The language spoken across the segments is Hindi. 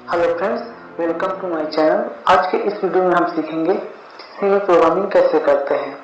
Hello friends, welcome to my channel. आज के इस वीडियो में हम सीखेंगे सी में प्रोग्रामिंग कैसे करते हैं।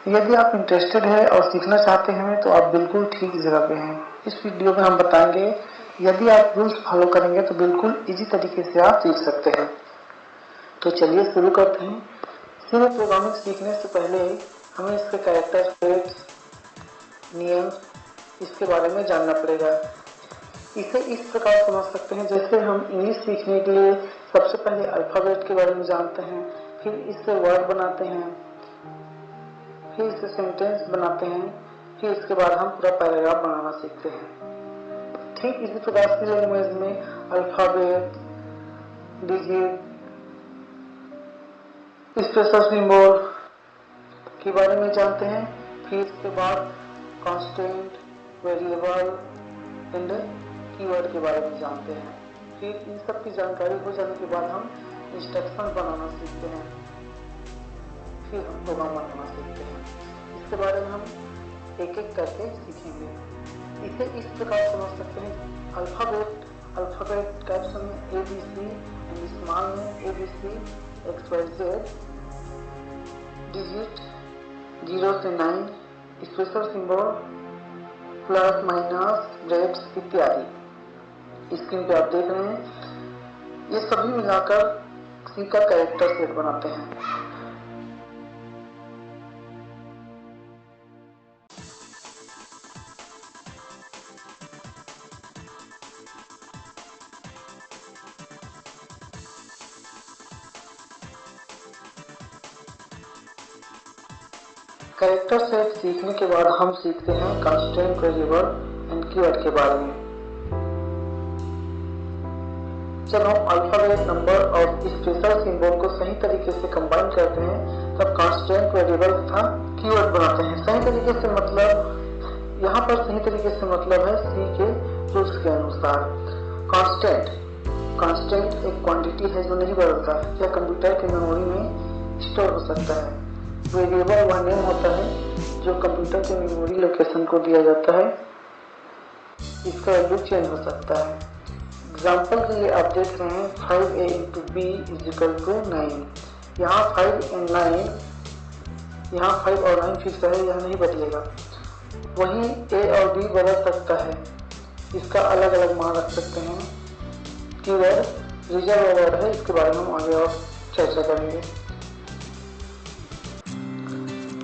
यदि आप इंटरेस्टेड है और सीखना चाहते हैं तो आप बिल्कुल ठीक जगह पे हैं। इस वीडियो में हम बताएंगे यदि आप रूल्स फॉलो करेंगे तो बिल्कुल इजी तरीके से आप सीख सकते हैं। तो चलिए शुरू करते हैं। सी में प्रोग्रामिंग सीखने से पहले हमें इसके कैरेक्टर, स्पेस, नियम, इसके बारे में जानना पड़ेगा। इसे इस प्रकार समझ सकते हैं जैसे हम इंग्लिश सीखने के लिए सबसे पहले अल्फाबेट के बारे में जानते हैं, फिर इससे वर्ड बनाते हैं, फिर इससे सेंटेंस बनाते हैं, फिर इसके बाद हम पूरा पैराग्राफ बनाना सीखते हैं। ठीक इसी प्रकार से लैंग्वेज में अल्फाबेट, डिजिट, स्पेशल सिंबल के बारे में जानते हैं, फिर इसके बाद कांस्टेंट, वेरिएबल एंड कीवर्ड के बारे में जानते हैं। फिर इन सब की जानकारी हो जाने के बाद हम इंस्ट्रक्शन बनाना सीखते हैं, फिर हम प्रोग्राम बनाना सीखते हैं। इसके बारे में हम एक एक करके सीखेंगे। इसे इस प्रकार समझ सकते हैं। अल्फाबेट कैप्शन में ABC एंड स्मॉल में ABC, XYZ, डिजिट 0 से 9, special symbol, plus minus, brackets इत्यादि स्क्रीन पे आप देख रहे हैं। ये सभी मिलाकर सी का कैरेक्टर सेट बनाते हैं। कैरेक्टर सेट सीखने के बाद हम सीखते हैं कांस्टेंट, वेरिएबल एंड कीवर्ड के बारे में। जब हम अल्फाबेट, नंबर और स्पेशल सिंबल को सही तरीके से कंबाइन करते हैं तब कांस्टेंट, वेरिएबल तथा कीवर्ड बनाते हैं। सही तरीके से मतलब यहाँ पर सही तरीके से मतलब है सी के रूल्स के अनुसार। कांस्टेंट एक क्वांटिटी है जो नहीं बदलता, यह कंप्यूटर की मेमोरी में स्टोर हो सकता है। वेरिएबल वह नेम होता है जो कंप्यूटर के मेमोरी लोकेशन को दिया जाता है, इसका वैल्यू चेंज हो सकता है। एग्जाम्पल के लिए आप देख रहे हैं 5a into b = 9। यहाँ 5 और 9 फिक्स है, यह नहीं बदलेगा। वहीं a और b बदल सकता है, इसका अलग अलग मान रख सकते हैं। कीवर्ड रिजर्व वर्ड है, इसके बारे में हम आगे और चर्चा करेंगे।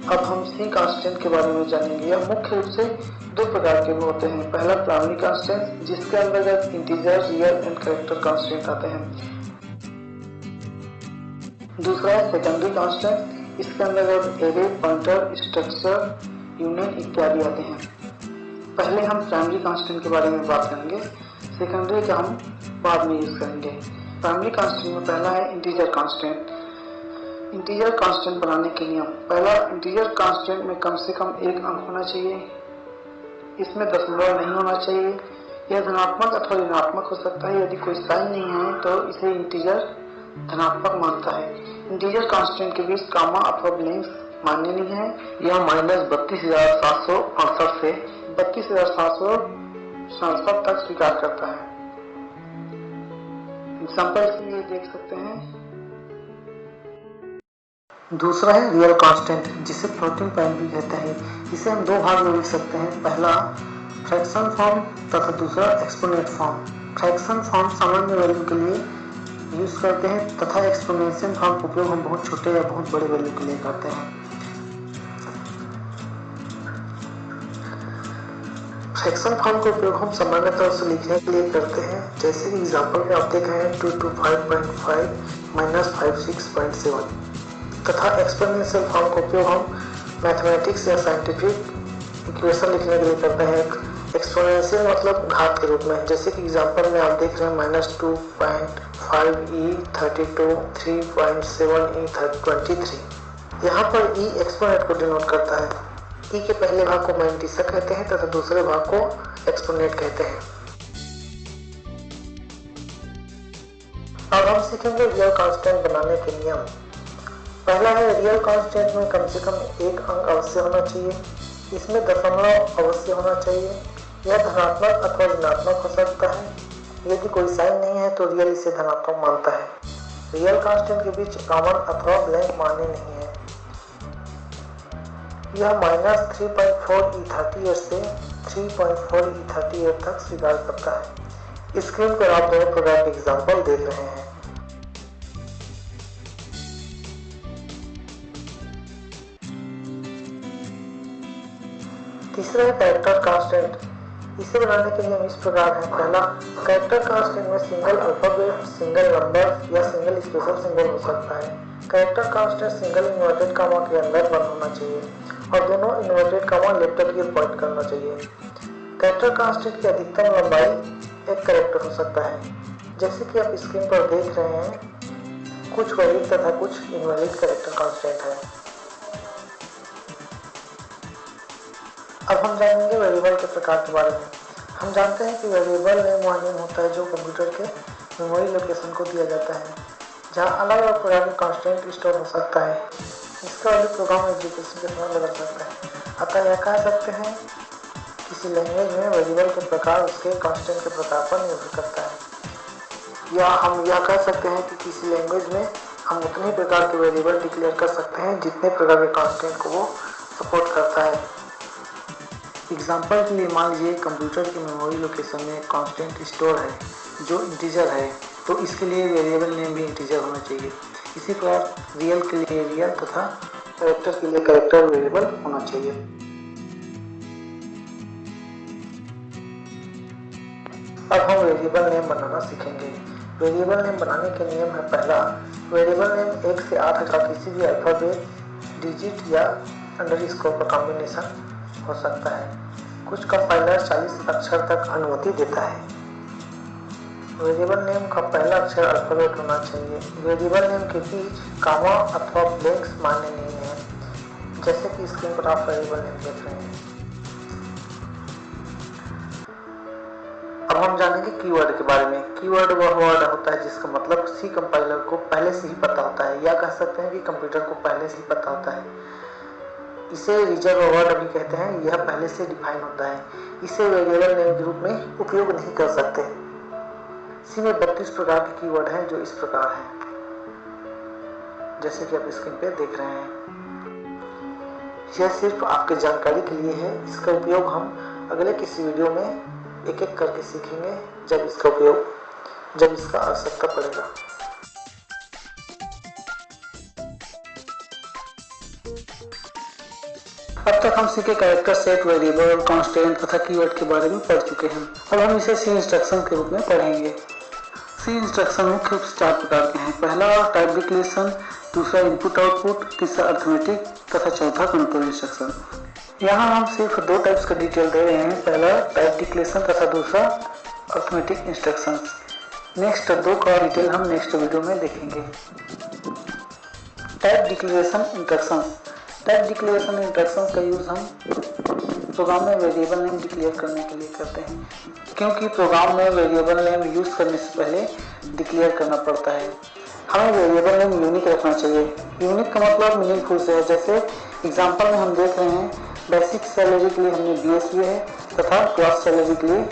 अब हम सी कांस्टेंट के बारे में जानेंगे। यह मुख्य रूप से दो प्रकार के होते हैं। पहला प्राइमरी कांस्टेंट, जिसके अंतर्गत integer, real and character constant आते हैं। दूसरा है सेकेंडरी कांस्टेंट, इसके अंतर्गत एरे, पॉइंटर, स्ट्रक्चर, यूनियन इत्यादि आते हैं। पहले हम प्राइमरी कांस्टेंट के बारे में बात करेंगे, सेकेंडरी का हम बाद में यूज करेंगे। प्राइमरी कांस्टेंट में पहला है इंटीजर कांस्टेंट। इंटीजर कांस्टेंट बनाने के नियम। पहला, इंटीजर कांस्टेंट में कम से कम एक अंक होना चाहिए, इसमें दशमलव नहीं होना चाहिए। यह धनात्मक अथवा ऋणात्मक हो सकता है। यदि कोई साइन नहीं है तो इसे इंटीजर धनात्मक मानता है। इंटीजर कांस्टेंट के बीच कामा अथवा ब्लैंक्स मान्य नहीं है। यह -32,768 से 32,767 तक स्वीकार करता है। एग्जाम्पल के लिए देख सकते हैं। दूसरा है रियल कांस्टेंट, जिसे फ्लोटिंग पॉइंट भी कहते हैं। इसे हम दो भाग में लिख सकते हैं, पहला फ्रैक्शन फॉर्म तथा दूसरा एक्सपोनेंट फॉर्म। फ्रैक्शन फॉर्म सामान्य वैल्यू के लिए यूज करते हैं तथा एक्सपोनेंशियल फॉर्म का उपयोग हम बहुत छोटे या बहुत बड़े वैल्यू के लिए करते हैं। फ्रैक्शन फॉर्म का उपयोग हम सामान्य तौर से लिखने के लिए करते हैं, जैसे कि एग्जाम्पल में आप देख रहे हैं 225.5 -56.7। तथा एक्सपोनेंशियल फॉर्म का उपयोग हम मैथमेटिक्स या साइंटिफिक इक्वेशन लिखने के लिए करते हैं। एक्सपोनेंशियल मतलब घात के रूप में, जैसे कि एग्जांपल में आप देख रहे हैं -2.5e32 3.7e23। यहाँ पर e एक्सपोनेंट को डिनोट करता है। e के पहले भाग को मैंटिसा कहते हैं तथा दूसरे भाग को एक्सपोनेंट कहते हैं। अब हम सीखेंगे रियल कांस्टेंट बनाने के नियम। पहला है, रियल कांस्टेंट में कम से कम एक अंक अवश्य होना चाहिए। इसमें दशमलव अवश्य होना चाहिए। यह धनात्मक अथवा ऋणात्मक हो सकता है। यदि कोई साइन नहीं है तो रियल इसे धनात्मक मानता है। रियल कांस्टेंट के बीच कॉमन अथवा ब्लैंक मान्य नहीं है। यह -3.4e38 से 3.4e38 तक स्वीकार करता है। स्क्रीन पर आप दोनों प्रकार के एग्जाम्पल देख रहे हैं। तीसरा है कैरेक्टर कांस्टेंट। इसे बनाने के लिए हम इस प्रकार है। पहला, कैरेक्टर कांस्टेंट में सिंगल अल्फाबेट, सिंगल नंबर या सिंगल स्पेशल सिंबल हो सकता है। Character constant single inverted comma के अंदर बंद होना चाहिए और दोनों इन्वर्टेड कॉमा लेफ्ट की ओर पॉइंट करना चाहिए। कैरेक्टर कांस्टेंट की अधिकतम लंबाई एक कैरेक्टर हो सकता है, जैसे कि आप स्क्रीन पर देख रहे हैं। कुछ वैलिड तथा कुछ इनवैलिड कैरेक्टर कांस्टेंट है। अब हम जानेंगे वेरिएबल के प्रकार के बारे में। हम जानते हैं कि वेरिएबल नेम वह नेम होता है जो कंप्यूटर के मेमोरी लोकेशन को दिया जाता है, जहां अलग अलग प्रकार के कांस्टेंट स्टोर हो सकता है। इसका वैल्यू प्रोग्राम एग्जीक्यूशन के समय बदल सकता है। अतः यह कह सकते हैं किसी लैंग्वेज में वेरिएबल के प्रकार उसके कांस्टेंट के प्रकार पर निर्भर करता है। या हम यह कह सकते हैं कि किसी लैंग्वेज में हम उतने प्रकार के वेरिएबल डिक्लेयर कर सकते हैं जितने प्रकार के कांस्टेंट को वो सपोर्ट करता है। एग्जाम्पल के लिए मान लीजिए कंप्यूटर की मेमोरी लोकेशन में कांस्टेंट स्टोर है जो इंटीजर है, तो इसके लिए वेरिएबल नेम भी इंटीजर होना चाहिए। इसी प्रकार रियल के लिए रियल तथा कैरेक्टर के लिए कैरेक्टर वेरिएबल होना चाहिए। अब हम वेरिएबल नेम बनाना सीखेंगे। वेरिएबल नेम बनाने के नियम है। पहला, वेरिएबल नेम 1 से 8 का किसी भी अल्फाबेट, डिजिट या अंडरस्कोर का कॉम्बिनेशन हो सकता है। कुछ कंपाइलर 40 अक्षर तक अनुमति देता है। वेरिएबल नेम का पहला अक्षर अल्फाबेट होना चाहिए। वेरिएबल नेम के बीच कॉमा अथवा ब्लैंक्स मान्य नहीं है, जैसे कि स्क्रीन पर आप वेरिएबल नेम देख रहे हैं। अब हम जानेंगे कीवर्ड के बारे में। कीवर्ड वह वर्ड होता है जिसका मतलब सी कंपाइलर को पहले से ही पता होता है, या कह सकते हैं कि कंप्यूटर को पहले से ही पता होता है। इसे रिजर्व वर्ड अभी कहते हैं। यह पहले से डिफाइन होता है। इसे वेरिएबल नेम के रूप में उपयोग नहीं कर सकते। सी में 32 प्रकार के कीवर्ड हैं जो इस प्रकार हैं, जैसे कि आप स्क्रीन पे देख रहे हैं। यह सिर्फ आपके जानकारी के लिए है। इसका उपयोग हम अगले किसी वीडियो में एक एक करके सीखेंगे जब इसका आवश्यकता पड़ेगा। अब तक हम सीखे कैरेक्टर सेट, वेरिएबल, कांस्टेंट तथा कीवर्ड के बारे में पढ़ चुके हैं। अब हम इसे सी इंस्ट्रक्शन के रूप में पढ़ेंगे। सी इंस्ट्रक्शन मुख्य रूप से 4 प्रकार के हैं। पहला टाइप डिक्लेरेशन, दूसरा इनपुट आउटपुट, तीसरा अर्थमेटिक तथा चौथा कंट्रोल इंस्ट्रक्शन। यहाँ हम सिर्फ 2 टाइप्स का डिटेल दे रहे हैं। पहला टाइप डिक्लेरेशन तथा दूसरा अर्थमेटिक इंस्ट्रक्शन। नेक्स्ट 2 का डिटेल हम नेक्स्ट वीडियो में देखेंगे। Type declaration instruction. Type declaration instruction का यूज हम प्रोग्राम में वेरिएबल नेम डिक्लेयर करने के लिए करते हैं, क्योंकि प्रोग्राम में वेरिएबल नेम यूज करने से पहले डिक्लेयर करना पड़ता है। हमें वेरिएबल नेम यूनिक रखना चाहिए। यूनिक का मतलब मीनिंगफुल से है। जैसे एग्जांपल में हम देख रहे हैं, बेसिक सैलरी के लिए हमने BSV है तथा ग्रॉस सैलरी के लिए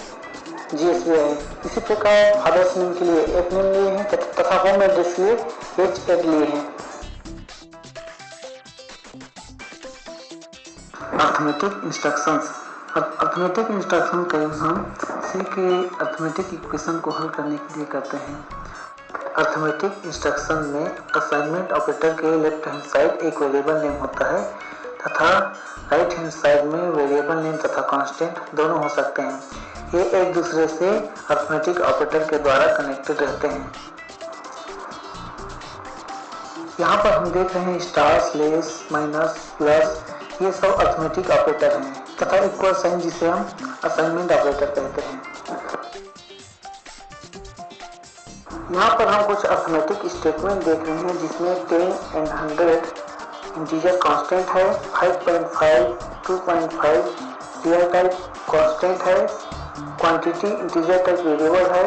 GSV है। इसी प्रकार फादर्स नेम के लिए F नेम लिए हैं तथा होम एड्रेस के लिए HAD लिए हैं। Arithmetic instructions. अर्थमेटिक इंस्ट्रक्शन का यूज हम सी के अर्थमेटिक इक्वेशन को हल करने के लिए करते हैं। अर्थमेटिक इंस्ट्रक्शन में असाइनमेंट ऑपरेटर के लेफ्ट हैंड साइड एक वेरिएबल नेम होता है तथा राइट हैंड साइड में वेरिएबल नेम तथा कांस्टेंट दोनों हो सकते हैं। ये एक दूसरे से अर्थमेटिक ऑपरेटर के द्वारा कनेक्टेड रहते हैं। यहाँ पर हम देख रहे हैं स्टार, स्लैश, माइनस, प्लस, ये सब अरिथमेटिक ऑपरेटर हैं तथा इक्वल साइन जिसे हम असाइनमेंट ऑपरेटर कहते हैं। यहाँ पर हम कुछ अरिथमेटिक स्टेटमेंट देख रहे हैं जिसमें 10 and 100 इंटीजर कांस्टेंट है, 5.5, 2.5 रियल टाइप कांस्टेंट है, क्वांटिटी इंटीजर टाइप वेरिएबल है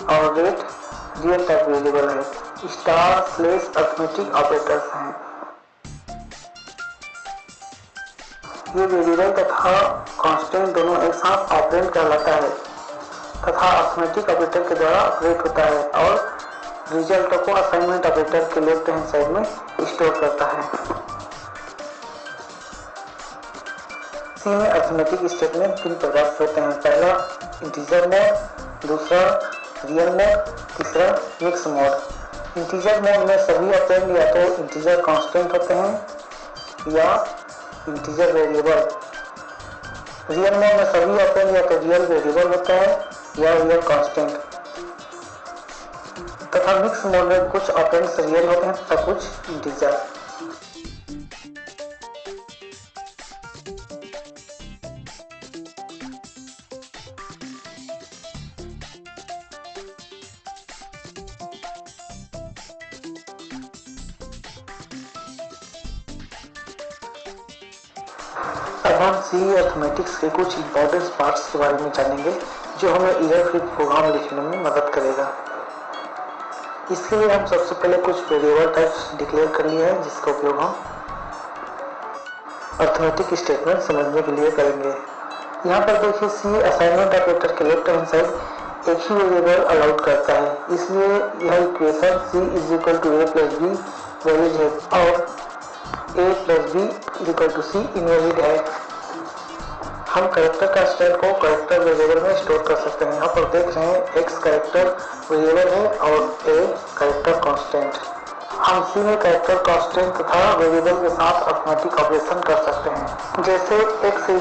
और रेट रियल टाइप वेरिएबल है। स्टार स्लेश अरिथमेटिक ऑपरेटर्स हैं। ये वेरिएबल तथा कांस्टेंट दोनों एक साथ ऑपरेंड कहलाता है तथा अरिथमेटिक ऑपरेटर के द्वारा ऑपरेट होता है और रिजल्ट को असाइनमेंट ऑपरेटर के लेफ्ट हैंड साइड में स्टोर करता है। सी में अरिथमेटिक स्टेटमेंट 3 प्रकार से होते हैं। पहला इंटीजर मोड, दूसरा रियल मोड, तीसरा मिक्स मोड। इंटीजर मोड में सभी ऑपरेंड या तो इंटीजर कांस्टेंट होते हैं या इंटीजर वेरिएबल। रियल मोड में सभी ऑपरेंड या तो रियल वेरिएबल होता है या रियल कांस्टेंट तथा मिक्स मोड में कुछ ऑपरेंड्स रियल होते हैं तथा कुछ इंटीजर। अब हम सी अरिथमेटिक्स के कुछ इंपॉर्टेंट पार्ट्स के बारे में जानेंगे जो हमें एरर फ्री प्रोग्राम लिखने में मदद करेगा। इसके लिए हम सबसे पहले कुछ वेरिएबल टाइप्स डिक्लेयर कर लिए हैं जिसका उपयोग हम अरिथमेटिक स्टेटमेंट समझने के लिए करेंगे। यहाँ पर देखिए सी असाइनमेंट ऑपरेटर के लेफ्ट हैंड साइड एक ही वेरिएबल अलाउड करता है, इसलिए यह equation c = a + b valid है और a + b = c इनवैलिड है। हम कैरेक्टर कांस्टेंट को कैरेक्टर वेरिएबल में स्टोर कर सकते हैं। यहाँ पर देख रहे हैं x कैरेक्टर वेरिएबल है और a कैरेक्टर कांस्टेंट। हम c में कैरेक्टर कांस्टेंट तथा वेरिएबल के साथ अरिथमेटिक ऑपरेशन कर सकते हैं, जैसे x = a,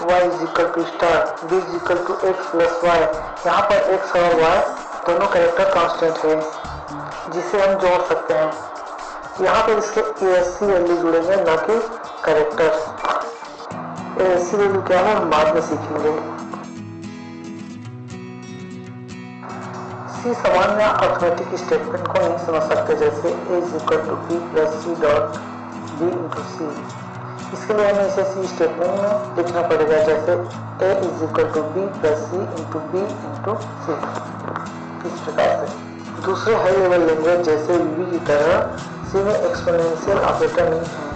y = b = x + y। यहाँ पर x और y दोनों कैरेक्टर कांस्टेंट है जिसे हम जोड़ सकते हैं। यहाँ पर इसके ASC वैल्यू जुड़ेंगे न कि कैरेक्टर। ASC वैल्यू क्या है हम बाद में सीखेंगे। सी सामान्य अरिथमेटिक स्टेटमेंट को नहीं समझ सकते, जैसे a = b + c dot b × c। इसके लिए हमें इसे सी स्टेटमेंट में लिखना पड़ेगा, जैसे a = b + c × b × c। इस प्रकार से दूसरे हाई लेवल लैंग्वेज जैसे VB की तरह सी में एक्सपोनेंशियल ऑपरेटर नहीं है,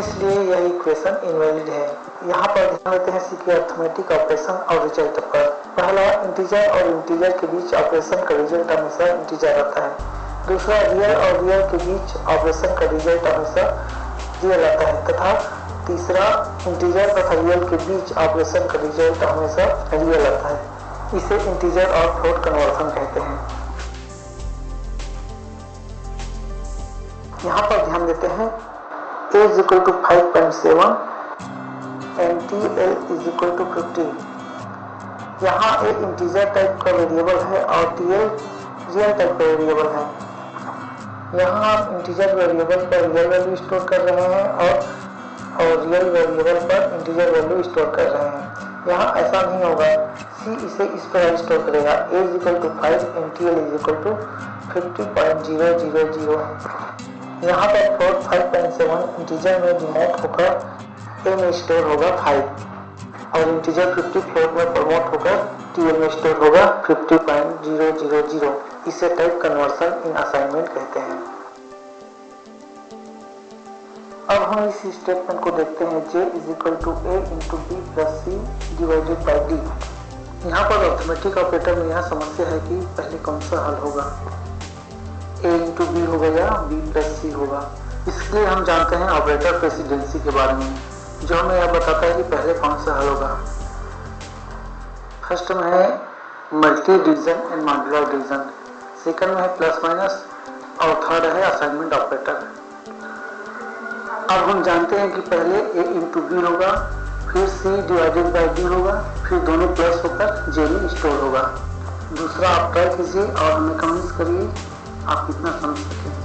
इसलिए यह इक्वेशन इनवैलिड है। यहाँ पर ध्यान देते हैं सी के अरिथमेटिक ऑपरेशन और रिजल्ट पर। पहला, इंटीजर और इंटीजर के बीच ऑपरेशन का रिजल्ट हमेशा इंटीजर आता है। दूसरा, रियल और रियल के बीच ऑपरेशन का रिजल्ट हमेशा रियल आता है तथा तीसरा, इंटीजर तथा रियल के बीच ऑपरेशन का रिजल्ट हमेशा रियल आता है। इसे इंटीजर और फ्लोट कन्वर्सन कहते हैं। यहाँ पर ध्यान देते हैं a = 5.7 and TL = 50। यहाँ a इंटीजर टाइप का वेरिएबल है और TL रियल टाइप का वेरिएबल है। यहाँ हम इंटीजर वेरिएबल पर रियल वैल्यू स्टोर कर रहे हैं और रियल वेरिएबल पर इंटीजर वैल्यू स्टोर कर रहे हैं। यहाँ ऐसा नहीं होगा, सी इसे इस प्रकार स्टोर करेगा a = 5 and TL = 50.000। यहाँ पर फ्लोट 5.7 इंटीजर में डिनोट होकर a में स्टोर होगा 5 और इंटीजर 50 फ्लोट में प्रमोट होकर TL में स्टोर होगा 50.000। इसे टाइप कन्वर्सन इन असाइनमेंट कहते हैं। अब हम इस स्टेटमेंट को देखते हैं j = a × b + c / d। यहाँ पर अरिथमेटिक ऑपरेटर में यह समस्या है कि पहले कौन सा हल होगा, a × b होगा या b + c होगा। इसलिए हम जानते हैं ऑपरेटर प्रेसिडेंसी के बारे में, जो हमें यह बताता है कि पहले कौन सा हल होगा। फर्स्ट में है multi division and modular division, second में है प्लस माइनस और थर्ड है असाइनमेंट ऑपरेटर। अब हम जानते हैं कि पहले a × b होगा, फिर c / d होगा, फिर दोनों प्लस होकर j में स्टोर होगा। दूसरा आप ट्राई कीजिए और हमें कमेंट्स करिए आप कितना समझ सकें।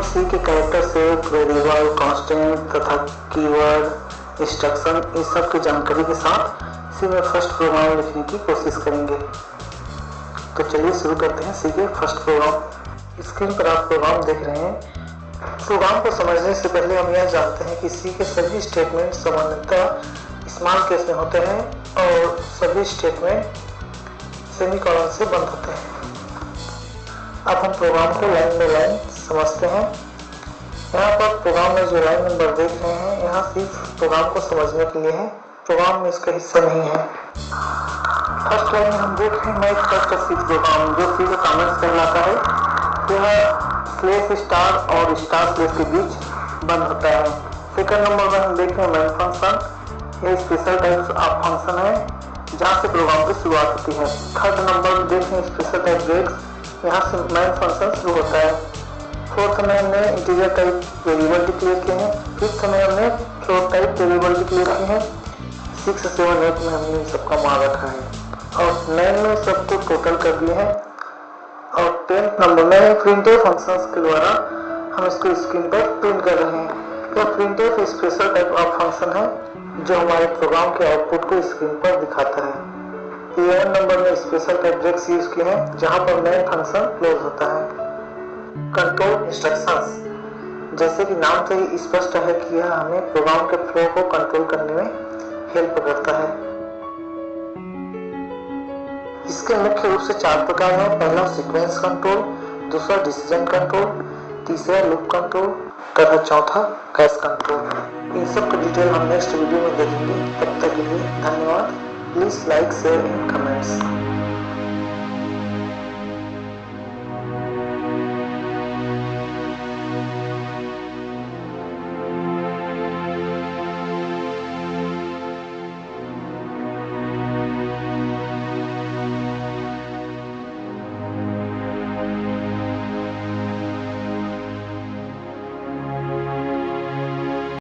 सी के कैरेक्टर से वेरिएबल, कांस्टेंट तथा कीवर्ड, इंस्ट्रक्शन इस सब की जानकारी के साथ सी में फर्स्ट प्रोग्राम लिखने की कोशिश करेंगे। तो चलिए शुरू करते हैं सी के फर्स्ट प्रोग्राम। स्क्रीन पर आप प्रोग्राम देख रहे हैं। प्रोग्राम को समझने से पहले हम यह जानते हैं कि सी के सभी स्टेटमेंट सामान्यतः स्मॉल केस में होते हैं और सभी स्टेटमेंट सेमीकोलन से बंद होते हैं। अब हम प्रोग्राम को लाइन बाय लाइन समझते हैं। यहाँ पर प्रोग्राम में जो लाइन नंबर देख रहे हैं, यहाँ सिर्फ प्रोग्राम को समझने के लिए है, प्रोग्राम में इसका हिस्सा नहीं है। फर्स्ट लाइन में हम देख रहे हैं मैथ फर्स्ट सी प्रोग्राम जो सी का कमेंट्स कहलाता है। यह स्लेश स्टार और स्टार स्लेश के बीच बंद होता है। सेकंड नंबर में हम देख रहे हैं मेन फंक्शन। यह स्पेशल टाइप ऑफ फंक्शन है जहाँ से प्रोग्राम की शुरुआत होती है। थर्ड नंबर में देख रहे हैं स्पेशल टाइप ब्रेक्स, यहाँ से मेन फंक्शन शुरू होता है। फोर्थ में हमने इंटीजर टाइप वेरिएबल डिक्लेयर किए हैं। फिफ्थ में हमने फ्लोट टाइप वेरिएबल डिक्लेयर किए हैं। 6, 7, 8 में हमने सबका मान रखा है और 9 में सबको टोटल कर दिए हैं। और 10th नंबर में प्रिंटफ फंक्शंस के द्वारा हम इसको स्क्रीन पर प्रिंट कर रहे हैं। तो printf special type of function है जो हमारे प्रोग्राम के आउटपुट को स्क्रीन पर दिखाता है। 11 नंबर में स्पेशल टाइप ब्रेक्स यूज किए हैं जहां पर मेन फंक्शन क्लोज होता है। कंट्रोल इंस्ट्रक्शंस, जैसे कि नाम से ही स्पष्ट है कि यह हमें प्रोग्राम के फ्लो को कंट्रोल करने में हेल्प करता है। इसके मुख्य रूप से 4 प्रकार हैं। पहला सीक्वेंस कंट्रोल, दूसरा डिसीजन कंट्रोल, तीसरा लूप कंट्रोल तथा चौथा कैश कंट्रोल। इन सब का डिटेल हम नेक्स्ट वीडियो में देखेंगे। तब तक के लिए धन्यवाद। Please like, share and comments.